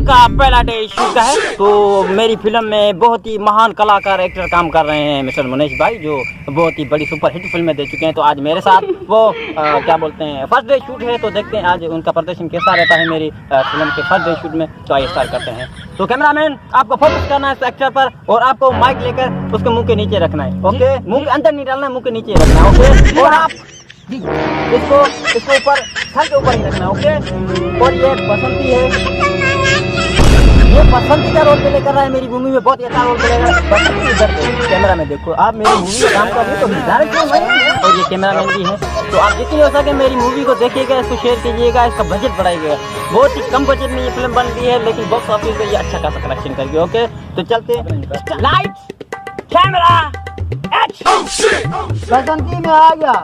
का पहला day shoot का है। तो मेरी फिल्म में बहुत ही महान कलाकार एक्टर काम कर रहे हैं मिस्टर मुनेश भाई, जो बहुत ही बड़ी सुपर हिट फिल्में दे चुके हैं। तो आज मेरे साथ वो क्या बोलते हैं फर्स्ट डे शूट है। तो देखते हैं आज उनका प्रदर्शन कैसा रहता है मेरी फिल्म के फर्स्ट डे शूट में। तो आइए स्टार्ट करते हैं। तो कैमरामैन आपको फोकस करना है एक्टर पर और आपको माइक लेकर उसके मुंह के नीचे रखना है। ओके, मुंह के अंदर नहीं डालना है, मुंह के नीचे रखना है। ओके, और आप इसको ऊपर सर के ऊपर ही रखना है। ओके, और ये बसंती है, ये बसंती का रोल प्ले कर रहा है मेरी मूवी में, बहुत ही अच्छा रोल प्ले कर रहा है। बसंती इधर कैमरा में देखो, आप मेरी मूवी में काम कर रहे हो तो डायरेक्टर मैं और ये कैमरामैन भी है। तो आप जितनी हो सके मेरी मूवी को देखिएगा, इसको शेयर कीजिएगा, इसका बजट बढ़ाइएगा। बहुत ही कम बजट में ये फिल्म बन रही है, लेकिन बॉक्स ऑफिस पे ये अच्छा खासा कलेक्शन करके। ओके, तो चलते हैं। Lights, camera, action. बसंती में आ गया।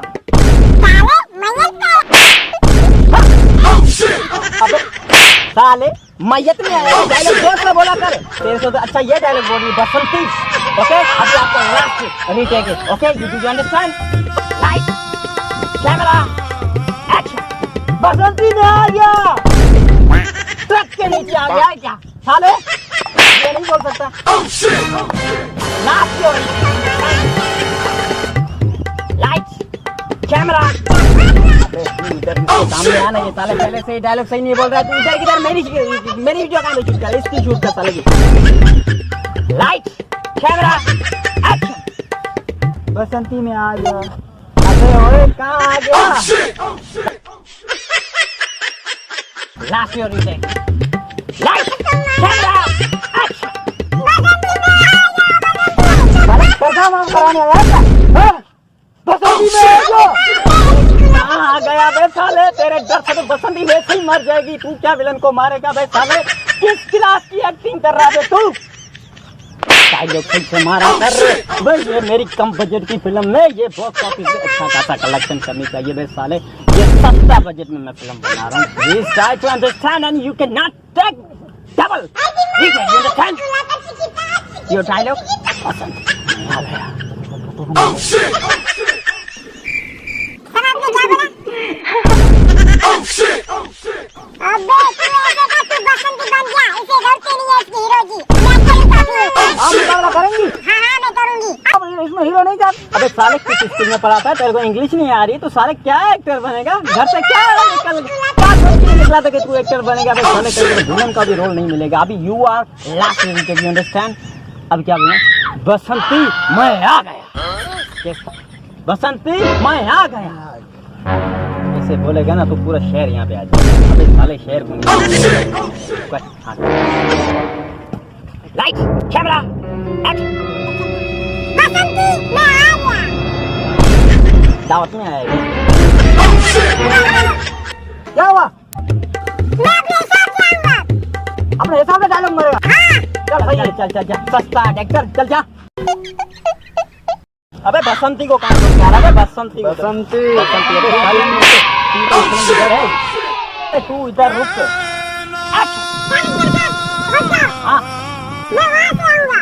अबे साले मैयत में आया, डायलॉग जोर से बोला कर। तेरे से तो अच्छा ये डायलॉग बोल रही बसंती। ओके, अभी आपको लास्ट रीटेक है। Okay, you understand? Light, camera, action. Basanti में आ गया, ट्रक के नीचे आ गया क्या साले? ये नहीं बोल सकता। Last light, camera. इधर सामने आना, ये साले पहले से ही डायलॉग सही नहीं बोल रहा है। तू इधर किधर मेरी वीडियो कहां शूट कर, इसकी शूट कर साले की। Light, camera, action. बसंती में आ गया। अबे ओए कहां आ गया? Last your retake. Light, camera, action. कैसा काम कराने आया? बसंती में आ गया। आ गया बे साले, तेरे डर से तो बसंती वैसे ही मर जाएगी। तू क्या विलन को मारेगा बे साले? किस क्लास की एक्टिंग कर रहा है तू? डायलॉग सही से मारा कर बे। ये मेरी कम बजट की फिल्म में ये बॉक्स ऑफिस में अच्छा खासा कलेक्शन करनी चाहिए बे साले। ये सस्ता बजट में मैं फिल्म बना रहा हूँ। Please try to understand and you can not take double. You understand? Your dialogue पसंद आ गया। अबे तू ऐसे का तू बसंती बन गया, इसे डरते नहीं है इसकी हीरो जी। मैं करूंगी। आप मुकाबला करेंगी? हाँ मैं करूंगी। अब इसमें हीरो नहीं था। अबे साले किस स्कूल में पढ़ा था? तेरे को इंग्लिश नहीं आ रही तो साले क्या एक्टर बनेगा? घर से क्या निकला था कि तू एक्टर बनेगा? अबे साले तेरे को विलन का भी रोल नहीं मिलेगा। अभी you are last retake, you understand? अब क्या बोला? बसंती मैं आ गया। बसंती मैं आ गया ऐसे बोलेगा ना तो पूरा शहर यहाँ पे आ जाएगा। अबे साले शहर को लाइट, कैमरा, एक्शन। बसंती मैं आ गया। दावत में आएगा। क्या हुआ? मैं अपने हिसाब से आऊंगा। अपने हिसाब से डायलॉग मरेगा। हाँ। चल भैया, चल सस्ता एक्टर, चल जा। अबे बसंती को कहाँ से आ रहा है? बसंती तू इधर रुक। हाँ, मैं वहाँ से आऊंगा।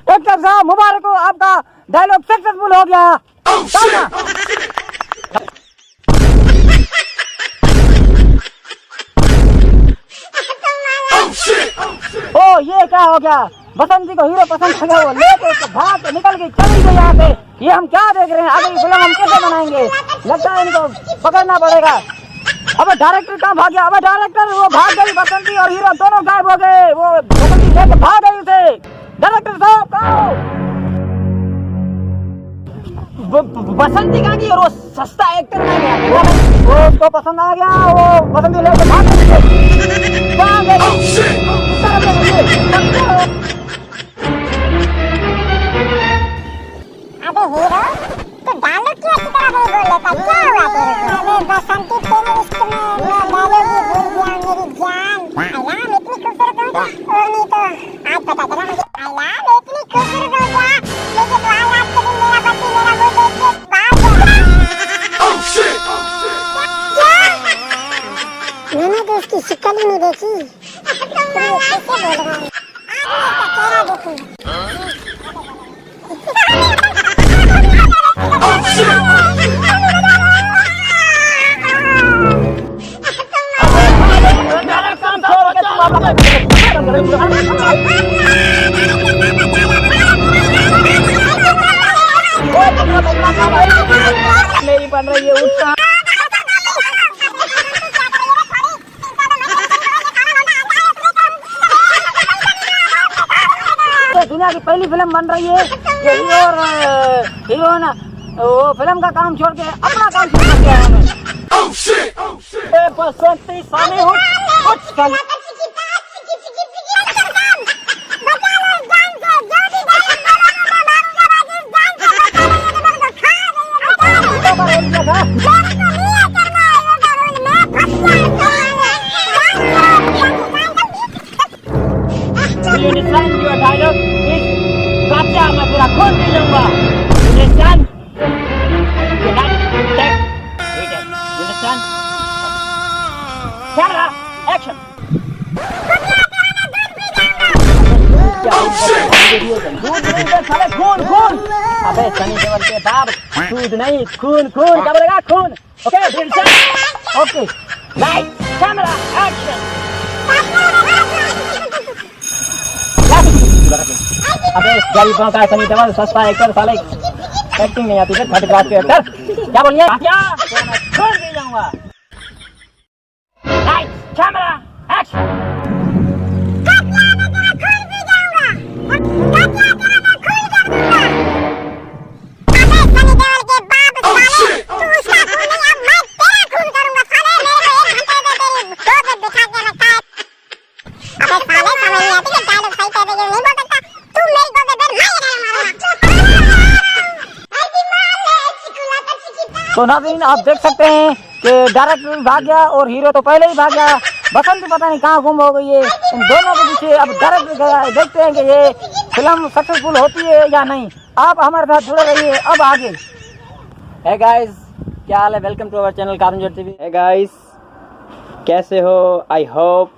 एक्टर साहब मुबारक हो, आपका डायलॉग सक्सेसफुल हो गया। ओ ये क्या हो गया? बसंती को हीरो पसंद आ गया, वो लेके उसको भाग के निकल गई, चली गई यहाँ पे। ये हम क्या देख रहे हैं? अगली फिल्म हम कैसे बनाएंगे? लगता है इनको पकड़ना पड़ेगा। अबे डायरेक्टर कहाँ भाग गया? अबे डायरेक्टर वो भाग गई, बसंती और हीरो दोनों गायब हो गए। वो बसंती लेके भाग गई उसे। डायरेक्टर साहब कहाँ हो? बसंती कहाँ गई और वो सस्ता एक्टर कहाँ गया? वो उसको पसंद आ गया, वो बसंती लेके भाग गई। कहाँ गई? अबे हीरो तो डायलॉग क्यों अच्छी तरह नहीं बोल लेता? क्या हुआ तेरे को? अबे बसंती तेरे इश्क में मैं डायलॉग ही भूल गया मेरी जान। अल्लाह इतनी मैंने तो उसकी शक्ल ही नहीं देखी। तो ये कैसे बोल रहा है? आप इसका चेहरा मेरी बन रही है उठा। दुनिया की पहली फिल्म बन रही है, ये हीरो और हीरोइन वो फिल्म का काम छोड़ के अपना काम शुरू कर दिया है। बसंती सामने हो कुछ साल You understand your dialogue is gotcha, मैं तेरा खून पी लूँगा। You understand? You not take it. You understand? Camera, action. दूध नहीं दे साले खून खून। अबे सनी देओल के बाप दूध नहीं खून खून क्या बोलेगा खून? Okay, you understand? Okay. Lights, camera, action. अबे गरीबों का सनी देओल सस्ता एक्टर साले एक्टिंग नहीं आती है थर्ड क्लास के एक्टर क्या बोलिए क्या मैं छोड़ भी जाऊंगा। Lights camera action. तो नाज़रीन आप देख सकते हैं कि डायरेक्टर भाग गया और हीरो तो पहले ही भाग गया। बसंती पता नहीं कहाँ गुम हो गई है। इन दोनों के पीछे अब डायरेक्टर गया है। देखते हैं कि ये फिल्म सक्सेसफुल होती है या नहीं। आप हमारे साथ जुड़े रहिए अब आगे। हे गाइस क्या हाल है? वेलकम टू अवर चैनल कारुंजट टीवी। हे गाइस कैसे हो? I hope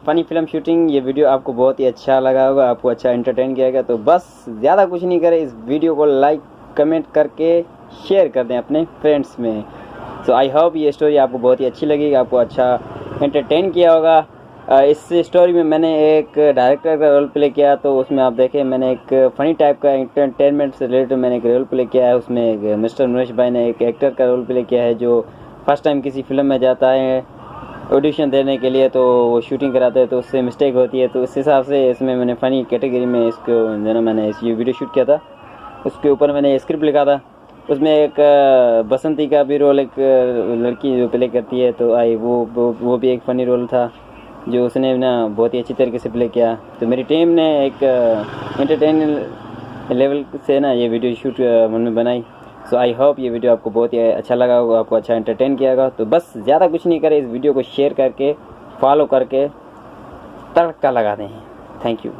funny film shooting ये वीडियो आपको बहुत ही अच्छा लगा होगा, आपको अच्छा एंटरटेन किया गया। तो बस ज़्यादा कुछ नहीं करें, इस वीडियो को लाइक कमेंट करके शेयर कर दें अपने फ्रेंड्स में। सो आई होप ये स्टोरी आपको बहुत ही अच्छी लगेगी, आपको अच्छा एंटरटेन किया होगा। इस स्टोरी में मैंने एक डायरेक्टर का रोल प्ले किया, तो उसमें आप देखें मैंने एक फ़नी टाइप का एंटरटेनमेंट से रिलेटेड मैंने एक रोल प्ले किया है। उसमें एक मिस्टर मनोज भाई ने एक एक्टर का रोल प्ले किया है जो फर्स्ट टाइम किसी फिल्म में जाता है ऑडिशन देने के लिए, तो वो शूटिंग कराते हैं तो उससे मिस्टेक होती है। तो उस हिसाब से इसमें मैंने फ़नी कैटेगरी में इसको जो मैंने इस वीडियो शूट किया था, उसके ऊपर मैंने स्क्रिप्ट लिखा था। उसमें एक बसंती का भी रोल एक लड़की जो प्ले करती है, तो आई वो भी एक फ़नी रोल था जो उसने ना बहुत ही अच्छी तरीके से प्ले किया। तो मेरी टीम ने एक एंटरटेन लेवल से ना ये वीडियो शूट मन में बनाई। सो आई होप ये वीडियो आपको बहुत ही अच्छा लगा होगा, आपको अच्छा एंटरटेन किया होगा। तो बस ज़्यादा कुछ नहीं करें, इस वीडियो को शेयर करके फॉलो करके तड़का लगा दें। Thank you.